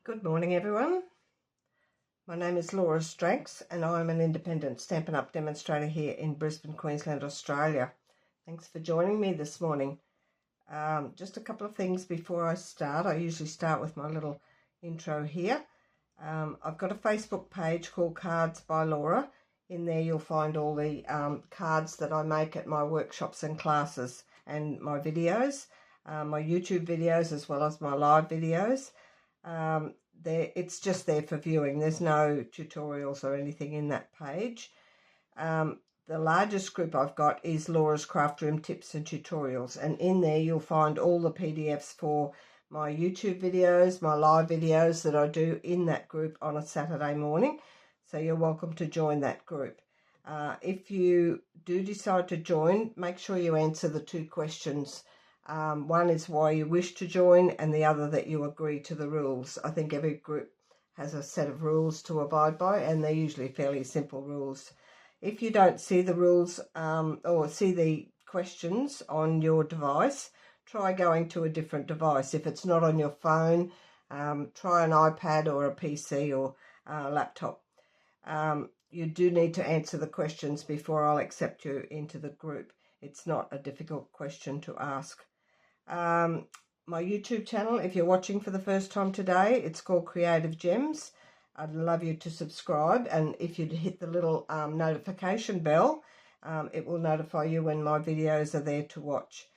Good morning, everyone. My name is Laura Stranks and I'm an independent Stampin' Up! Demonstrator here in Brisbane, Queensland, Australia. Thanks for joining me this morning. Just a couple of things before I start. I usually start with my little intro here. I've got a Facebook page called Cards by Laura. In there you'll find all the cards that I make at my workshops and classes and my videos, my YouTube videos as well as my live videos. It's just there for viewing. There's no tutorials or anything in that page. The largest group I've got is Laura's Craft Room Tips and Tutorials, and in there you'll find all the PDFs for my YouTube videos, my live videos that I do in that group on a Saturday morning. So you're welcome to join that group. If you do decide to join, make sure you answer the two questions. One is why you wish to join, and the other that you agree to the rules. I think every group has a set of rules to abide by, and they're usually fairly simple rules. If you don't see the rules or see the questions on your device, try going to a different device. If it's not on your phone, try an iPad or a PC or a laptop. You do need to answer the questions before I'll accept you into the group. It's not a difficult question to ask. My YouTube channel, if you're watching for the first time today, it's called Creative Gems. I'd love you to subscribe, and if you'd hit the little notification bell, it will notify you when my videos are there to watch.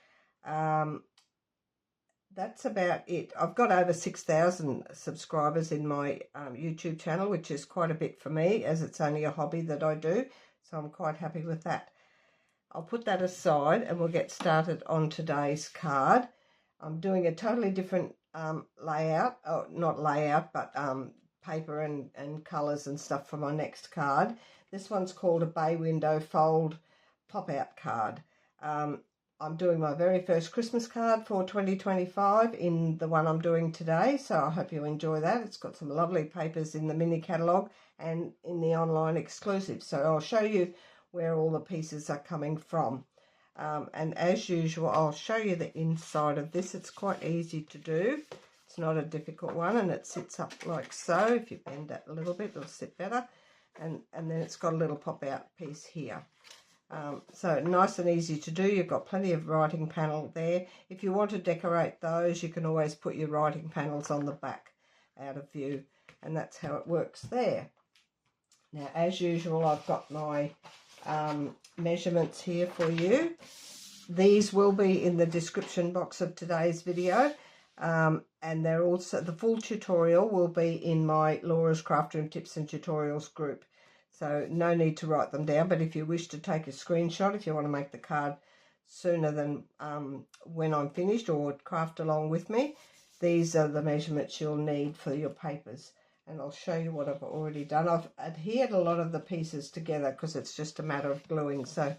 That's about it. I've got over 6,000 subscribers in my YouTube channel, which is quite a bit for me, as it's only a hobby that I do, so I'm quite happy with that. I'll put that aside and we'll get started on today's card. I'm doing a totally different layout, oh, not layout, but paper and colours and stuff for my next card. This one's called a Bay Window Fold Pop-Out card. I'm doing my very first Christmas card for 2025 in the one I'm doing today, so I hope you enjoy that. It's got some lovely papers in the mini catalogue and in the online exclusive, so I'll show you where all the pieces are coming from. And as usual, I'll show you the inside of this. It's quite easy to do. It's not a difficult one, and it sits up like so. If you bend that a little bit, it'll sit better. And then it's got a little pop-out piece here. So nice and easy to do. You've got plenty of writing panel there. If you want to decorate those, you can always put your writing panels on the back out of view, and that's how it works there. Now, as usual, I've got my measurements here for you. These will be in the description box of today's video, and they're also, the full tutorial will be in my Laura's Craft Room Tips and Tutorials group, so no need to write them down. But if you wish to take a screenshot, if you want to make the card sooner than when I'm finished, or craft along with me, these are the measurements you'll need for your papers. And I'll show you what I've already done. I've adhered a lot of the pieces together because it's just a matter of gluing. So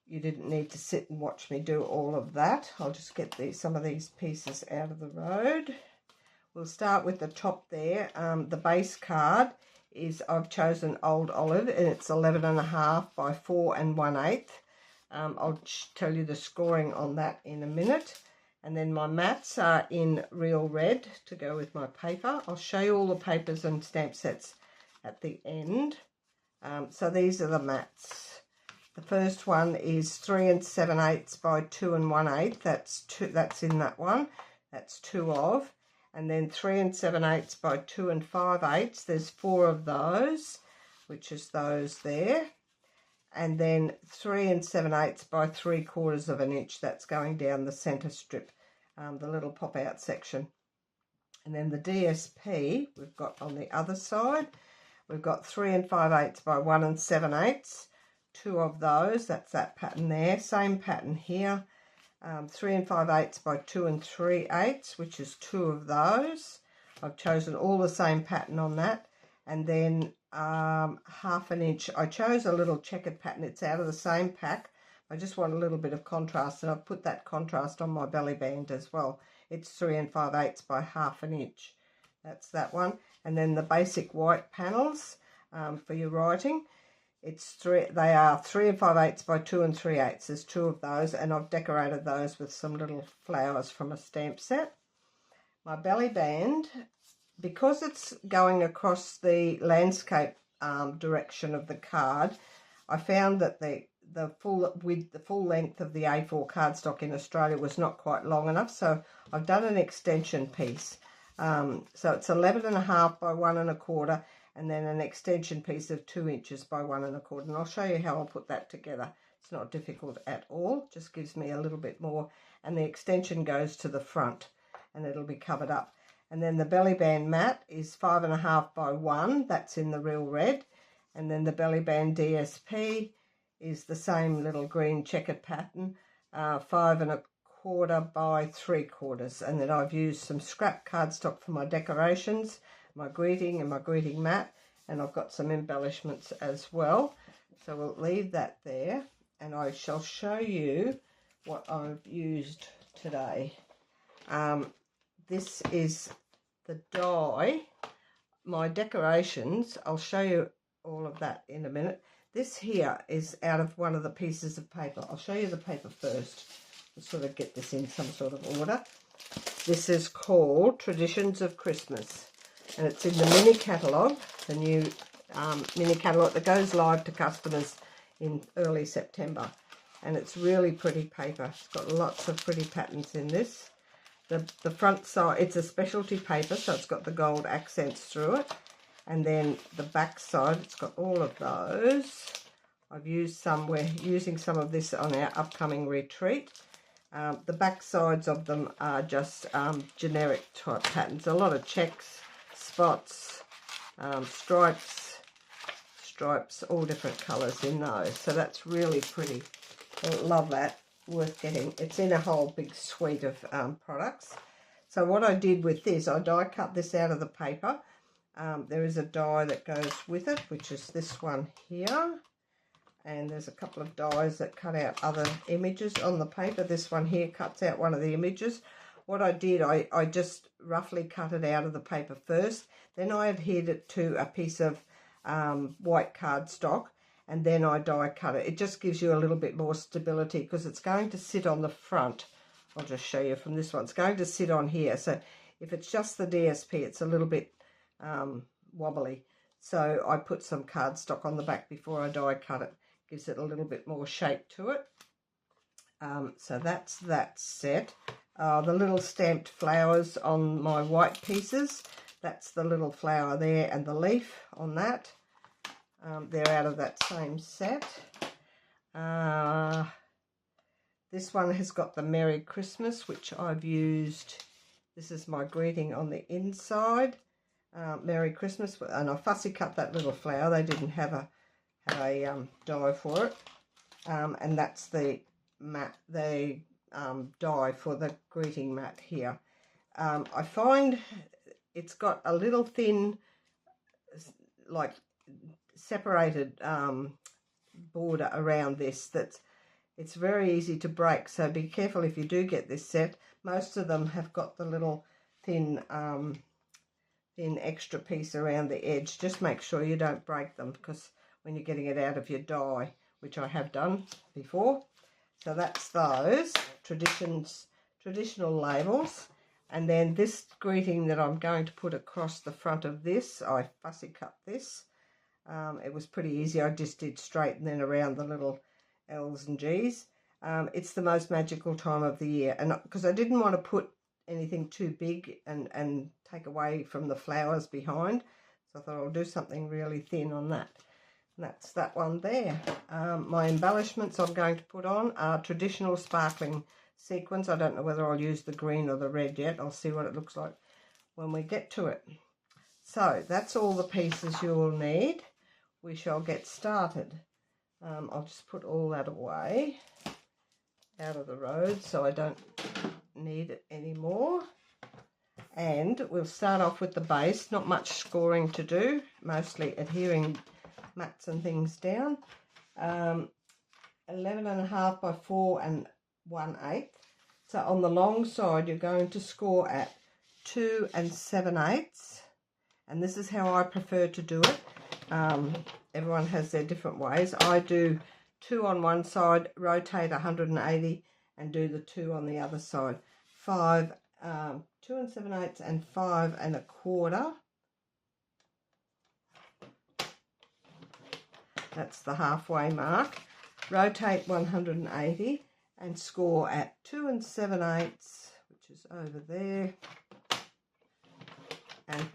you didn't need to sit and watch me do all of that. I'll just get some of these pieces out of the road. We'll start with the top there. The base card is, I've chosen Old Olive, and it's 11.5 by 4 1/8. I'll tell you the scoring on that in a minute. And then my mats are in Real Red to go with my paper. I'll show you all the papers and stamp sets at the end. So these are the mats. The first one is 3 7/8 by 2 1/8. That's in that one. That's 2 of. And then 3 7/8 by 2 5/8. There's 4 of those, which is those there. And then 3 7/8 by 3/4 of an inch. That's going down the centre strip, the little pop-out section. And then the DSP we've got on the other side. We've got 3 5/8 by 1 7/8. 2 of those. That's that pattern there. Same pattern here. 3 5/8 by 2 3/8, which is 2 of those. I've chosen all the same pattern on that. And then 1/2 an inch. I chose a little checkered pattern. It's out of the same pack. I just want a little bit of contrast, and I've put that contrast on my belly band as well. It's 3 5/8 by 1/2 an inch. That's that one. And then the basic white panels for your writing. They are 3 5/8 by 2 3/8. There's 2 of those, and I've decorated those with some little flowers from a stamp set. My belly band, because it's going across the landscape direction of the card, I found that the full width, the full length of the A4 cardstock in Australia was not quite long enough, so I've done an extension piece. So it's 11.5 by 1 1/4, and then an extension piece of 2 inches by 1 1/4, and I'll show you how I'll put that together. It's not difficult at all, just gives me a little bit more, and the extension goes to the front and it'll be covered up. And then the belly band mat is 5.5 by 1, that's in the real red, and then the belly band DSP is the same little green checkered pattern, 5 1/4 by 3/4, and then I've used some scrap cardstock for my decorations, my greeting and my greeting mat, and I've got some embellishments as well. So we'll leave that there, and I shall show you what I've used today. This is the die, my decorations. I'll show you all of that in a minute. This here is out of one of the pieces of paper. I'll show you the paper first. We'll sort of get this in some sort of order. This is called Traditions of Christmas, and it's in the mini catalogue, the new mini catalogue that goes live to customers in early September. And it's really pretty paper. It's got lots of pretty patterns in this. The front side, it's a specialty paper, so it's got the gold accents through it. And then the back side, it's got all of those. I've used some, we're using some of this on our upcoming retreat. The back sides of them are just generic type patterns. A lot of checks, spots, stripes, all different colours in those. So that's really pretty. I love that. Worth getting. It's in a whole big suite of products. So what I did with this, I die cut this out of the paper. There is a die that goes with it, which is this one here, and there's a couple of dies that cut out other images on the paper. This one here cuts out one of the images. What I did, I just roughly cut it out of the paper first, then I adhered it to a piece of white cardstock, and then I die cut it. It just gives you a little bit more stability because it's going to sit on the front. I'll just show you from this one. It's going to sit on here. So if it's just the DSP, it's a little bit wobbly. So I put some cardstock on the back before I die cut it. Gives it a little bit more shape to it. So that's that set. The little stamped flowers on my white pieces. That's the little flower there and the leaf on that. They're out of that same set. This one has got the Merry Christmas, which I've used. This is my greeting on the inside. Merry Christmas, and I fussy cut that little flower. They didn't have a die for it. And that's the mat, the die for the greeting mat here. I find it's got a little thin, like separated border around this it's very easy to break, so be careful if you do get this set. Most of them have got the little thin extra piece around the edge. Just make sure you don't break them, because when you're getting it out of your die, which I have done before. So that's those traditional labels. And then this greeting that I'm going to put across the front of this, I fussy cut this. It was pretty easy. I just did straight and then around the little L's and G's. It's the most magical time of the year, and because I didn't want to put anything too big and take away from the flowers behind, so I thought I'll do something really thin on that. And that's that one there. My embellishments I'm going to put on are traditional sparkling sequins. I don't know whether I'll use the green or the red yet. I'll see what it looks like when we get to it. So that's all the pieces you will need. We shall get started. I'll just put all that away out of the road so I don't need it anymore. And we'll start off with the base. Not much scoring to do, mostly adhering mats and things down. 11.5 by 4 1/8. So on the long side you're going to score at 2 7/8, and this is how I prefer to do it. Everyone has their different ways. I do 2 on one side, rotate 180 and do the 2 on the other side. 5 2 7/8 and 5 1/4. That's the halfway mark. Rotate 180 and score at 2 7/8, which is over there, and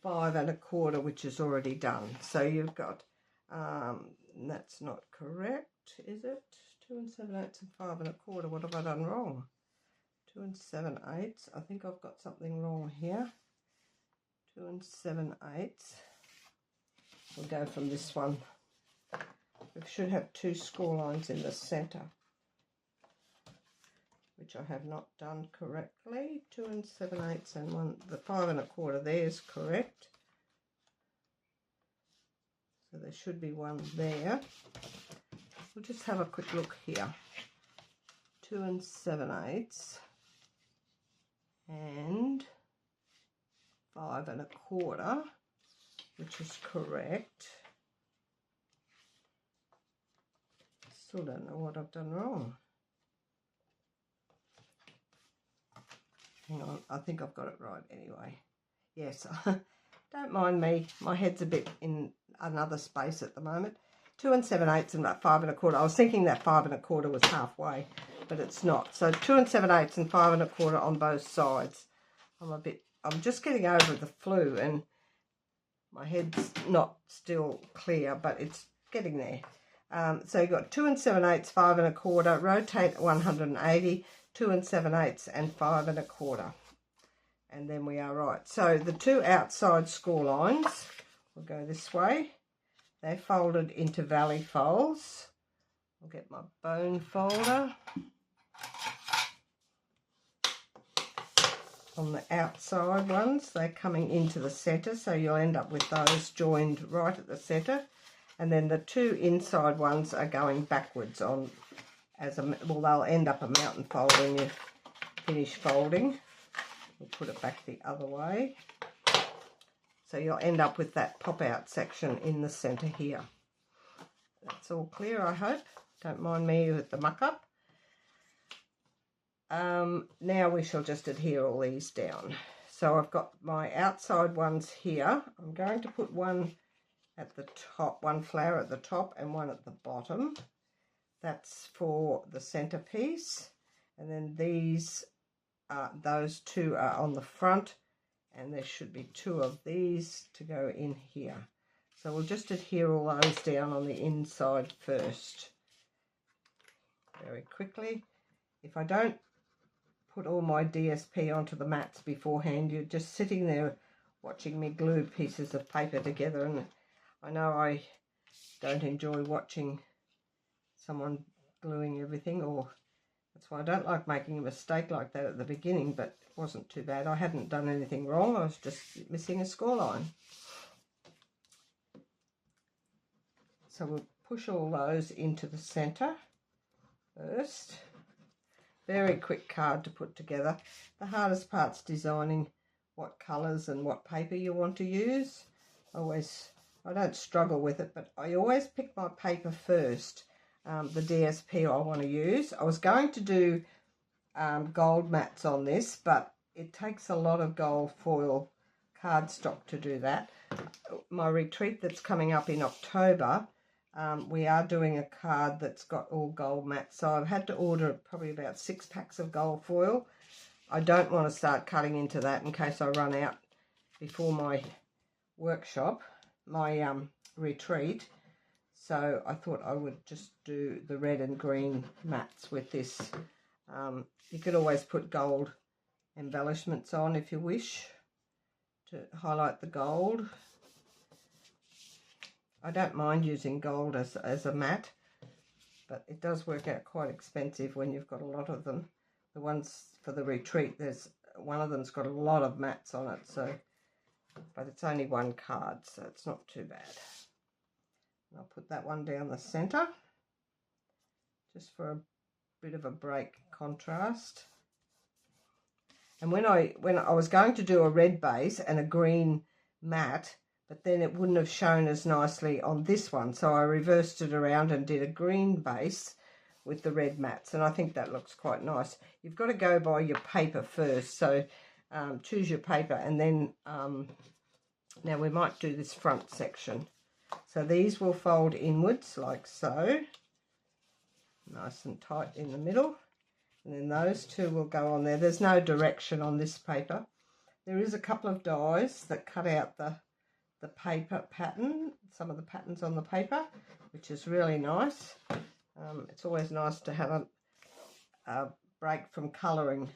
5 1/4, which is already done. So you've got, that's not correct, is it? 2 7/8 and 5 1/4. What have I done wrong? 2 7/8. I think I've got something wrong here. 2 7/8. We'll go from this one. We should have 2 score lines in the centre, which I have not done correctly. 2 7/8 and 1. The 5 1/4 there is correct. So there should be one there. We'll just have a quick look here. 2 7/8 and 5 1/4, which is correct. Still don't know what I've done wrong. Hang on, I think I've got it right anyway. Yes, don't mind me. My head's a bit in another space at the moment. 2 7/8 and about 5 1/4. I was thinking that 5 1/4 was halfway, but it's not. So 2 7/8 and 5 1/4 on both sides. I'm just getting over the flu and my head's not still clear, but it's getting there. So you've got 2 7/8, 5 1/4, rotate 180, 2 7/8 and 5 1/4. And then we are right. So the 2 outside score lines will go this way. They're folded into valley folds. I'll get my bone folder. On the outside ones, they're coming into the centre, so you'll end up with those joined right at the centre. And then the 2 inside ones are going backwards on as a, well, they'll end up a mountain fold when you finish folding. We'll put it back the other way. So you'll end up with that pop out section in the centre here. That's all clear, I hope. Don't mind me with the muck up. Now we shall just adhere all these down. So I've got my outside ones here. I'm going to put one at the top, one flower at the top and one at the bottom. That's for the centerpiece. And then these, those 2 are on the front, and there should be 2 of these to go in here. So we'll just adhere all those down on the inside first. Very quickly. If I don't put all my DSP onto the mats beforehand, you're just sitting there watching me glue pieces of paper together, and I know I don't enjoy watching someone gluing everything, or that's why I don't like making a mistake like that at the beginning, but it wasn't too bad. I hadn't done anything wrong, I was just missing a score line. So we'll push all those into the centre first. Very quick card to put together. The hardest part's designing what colours and what paper you want to use. I don't struggle with it, but I always pick my paper first, the DSP I want to use. I was going to do gold mats on this, but it takes a lot of gold foil cardstock to do that. My retreat that's coming up in October, we are doing a card that's got all gold mats, so I've had to order probably about 6 packs of gold foil. I don't want to start cutting into that in case I run out before my workshop, my retreat. So I thought I would just do the red and green mats with this. You could always put gold embellishments on if you wish to highlight the gold. I don't mind using gold as a mat, but it does work out quite expensive when you've got a lot of them. The ones for the retreat, there's one of them's got a lot of mats on it, so, but it's only 1 card, so it's not too bad. And I'll put that one down the centre, just for a bit of a break contrast. And when I was going to do a red base and a green mat, but then it wouldn't have shown as nicely on this one, so I reversed it around and did a green base with the red mats, and I think that looks quite nice. You've got to go by your paper first, so choose your paper, and then now we might do this front section. So these will fold inwards like so, nice and tight in the middle, and then those two will go on there. There's no direction on this paper. There is a couple of dies that cut out the paper pattern, some of the patterns on the paper, which is really nice. It's always nice to have a break from colouring,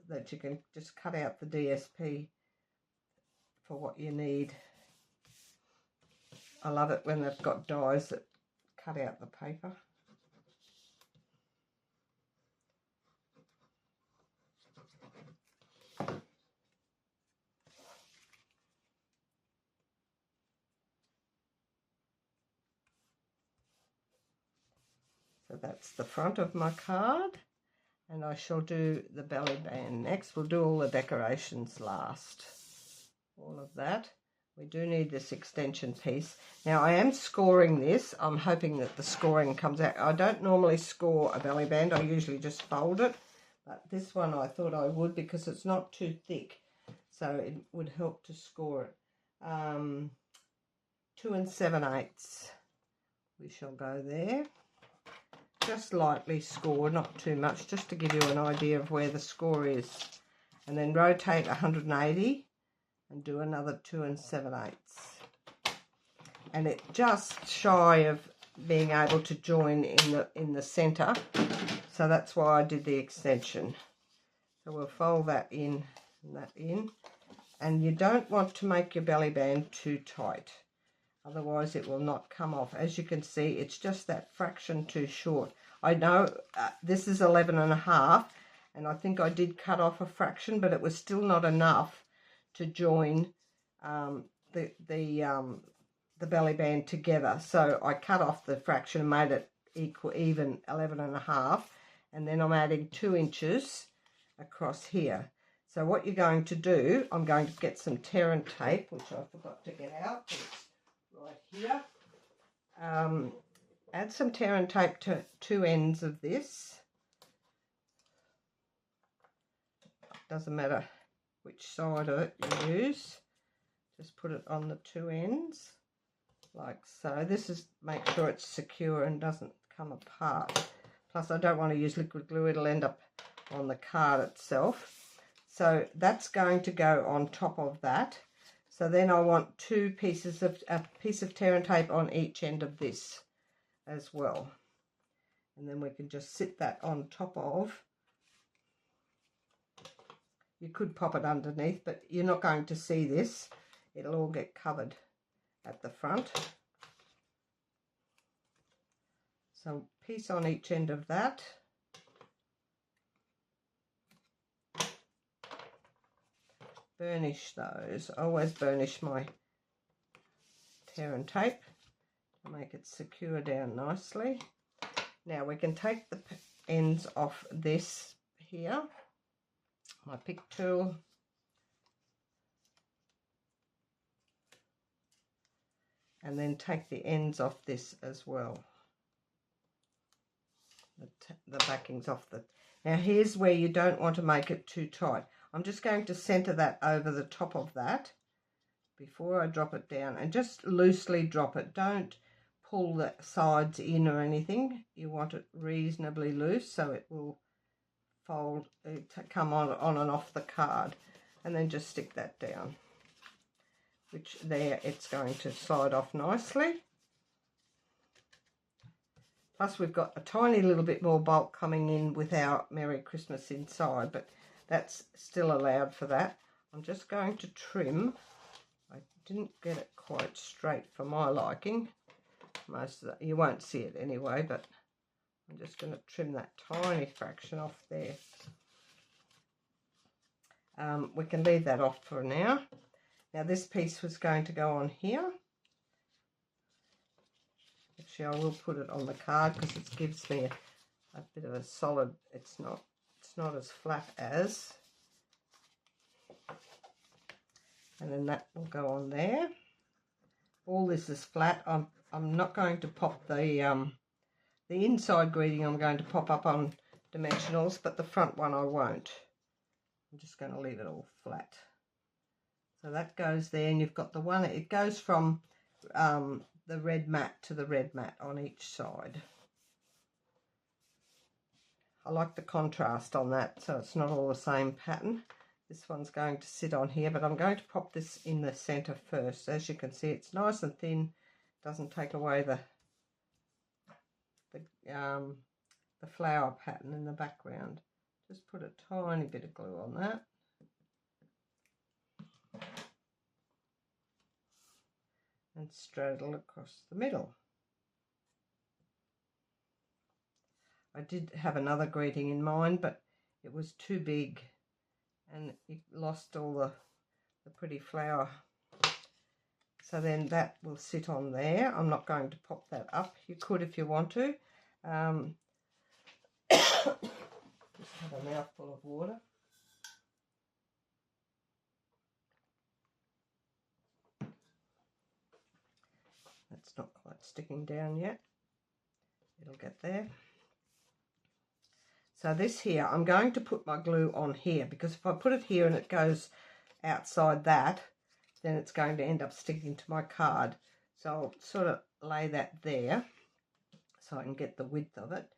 that you can just cut out the DSP for what you need. I love it when they've got dies that cut out the paper. So that's the front of my card, and I shall do the belly band next. We'll do all the decorations last, all of that. We do need this extension piece. Now I am scoring this. I'm hoping that the scoring comes out. I don't normally score a belly band. I usually just fold it. But this one I thought I would, because it's not too thick. So it would help to score it. 2 7/8. We shall go there. Just lightly score, not too much, just to give you an idea of where the score is. And then rotate 180. And do another 2 7/8, and it just shy of being able to join in the center, so that's why I did the extension. So we'll fold that in and that in, and you don't want to make your belly band too tight, otherwise it will not come off. As you can see, it's just that fraction too short. I know this is 11.5, and I think I did cut off a fraction, but it was still not enough to join the belly band together. So I cut off the fraction and made it even 11.5, and then I'm adding 2 inches across here. So what you're going to do, I'm going to get some tear and tape, which I forgot to get out. It's right here. Add some tear and tape to 2 ends of this. Doesn't matter which side of it you use, just put it on the 2 ends like so. This is, make sure it's secure and doesn't come apart. Plus I don't want to use liquid glue, it'll end up on the card itself. So that's going to go on top of that. So then I want a piece of tear and tape on each end of this as well, and then we can just sit that on top of. You could pop it underneath, but you're not going to see this. It'll all get covered at the front. So piece on each end of that. Burnish those. I always burnish my tear and tape to make it secure down nicely. Now we can take the ends off this here. My pick tool, and then take the ends off this as well, the backings off the. Now here's where you don't want to make it too tight. I'm just going to center that over the top of that before I drop it down, and just loosely drop it. Don't pull the sides in or anything. You want it reasonably loose so it will fold, come on and off the card, and then just stick that down, which there it's going to slide off nicely. Plus we've got a tiny little bit more bulk coming in with our Merry Christmas inside, but that's still allowed for that. I'm just going to trim. I didn't get it quite straight for my liking. Most of that, you won't see it anyway, but I'm just going to trim that tiny fraction off there. We can leave that off for now. Now this piece was going to go on here. Actually, I will put it on the card because it gives me a bit of a solid. It's not as flat as. And then that will go on there. All this is flat. I'm not going to pop the The inside greeting I'm going to pop up on dimensionals, but the front one I won't. I'm just going to leave it all flat. So that goes there, and you've got the one, it goes from the red mat to the red mat on each side. I like the contrast on that, so it's not all the same pattern. This one's going to sit on here, but I'm going to pop this in the centre first. As you can see, it's nice and thin, doesn't take away the flower pattern in the background. Just put a tiny bit of glue on that. And straddle across the middle. I did have another greeting in mind, but it was too big and it lost all the pretty flower. So then that will sit on there. I'm not going to pop that up. You could if you want to. Just have a mouthful of water. That's not quite sticking down yet. It'll get there. So this here, I'm going to put my glue on here, because if I put it here and it goes outside that, then it's going to end up sticking to my card. So I'll sort of lay that there so I can get the width of it.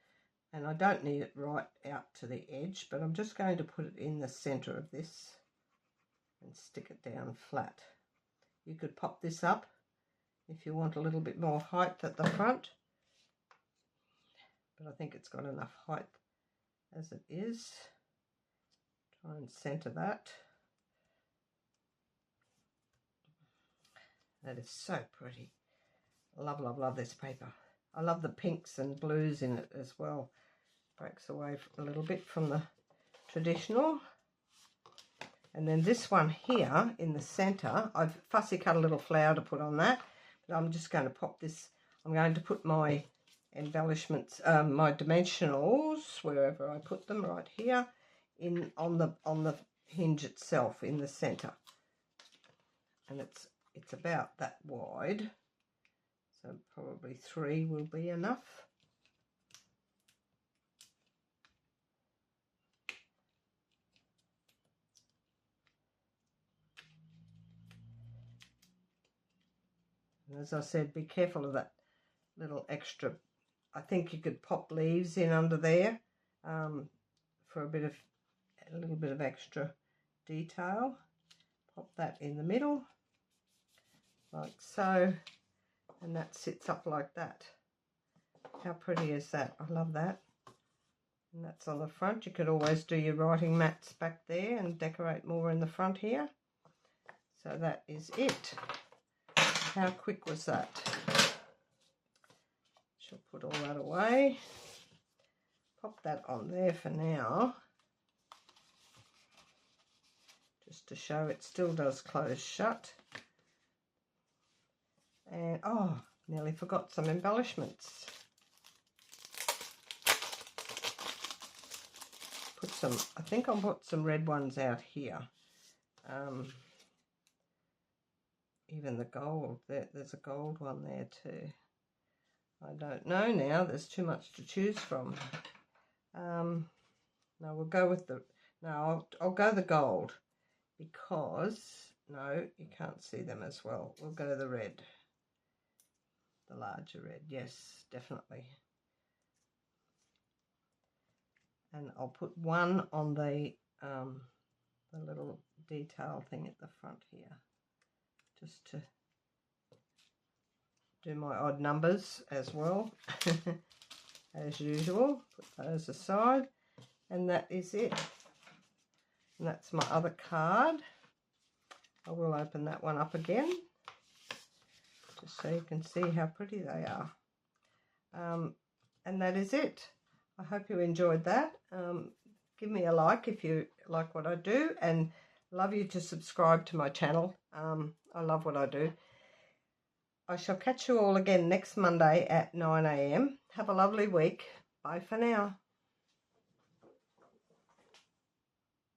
And I don't need it right out to the edge, but I'm just going to put it in the centre of this and stick it down flat. You could pop this up if you want a little bit more height at the front, but I think it's got enough height as it is. Try and centre that. That is so pretty. Love, love, love this paper. I love the pinks and blues in it as well. Breaks away a little bit from the traditional. And then this one here in the centre, I've fussy cut a little flower to put on that. But I'm just going to pop this. I'm going to put my embellishments, my dimensionals, wherever I put them, right here, in on the hinge itself in the centre. And it's about that wide, so probably 3 will be enough. And as I said, be careful of that little extra. I think you could pop leaves in under there for a little bit of extra detail. Pop that in the middle, like so, and that sits up like that. How pretty is that? I love that. And that's on the front. You could always do your writing mats back there and decorate more in the front here. So that is it. How quick was that? Shall put all that away. Pop that on there for now, just to show it still does close shut. And oh, nearly forgot some embellishments. Put some, I think I'll put some red ones out here. Even the gold, there's a gold one there too. I don't know now, there's too much to choose from. No, we'll go with the, no, I'll go the gold, because, no, you can't see them as well. We'll go the red, the larger red, yes, definitely. And I'll put one on the little detail thing at the front here, just to do my odd numbers as well. As usual, put those aside, and that is it. And that's my other card. I will open that one up again, just so you can see how pretty they are. And that is it. I hope you enjoyed that. Give me a like if you like what I do, and love you to subscribe to my channel. I love what I do. I shall catch you all again next Monday at 9 AM. Have a lovely week. Bye for now.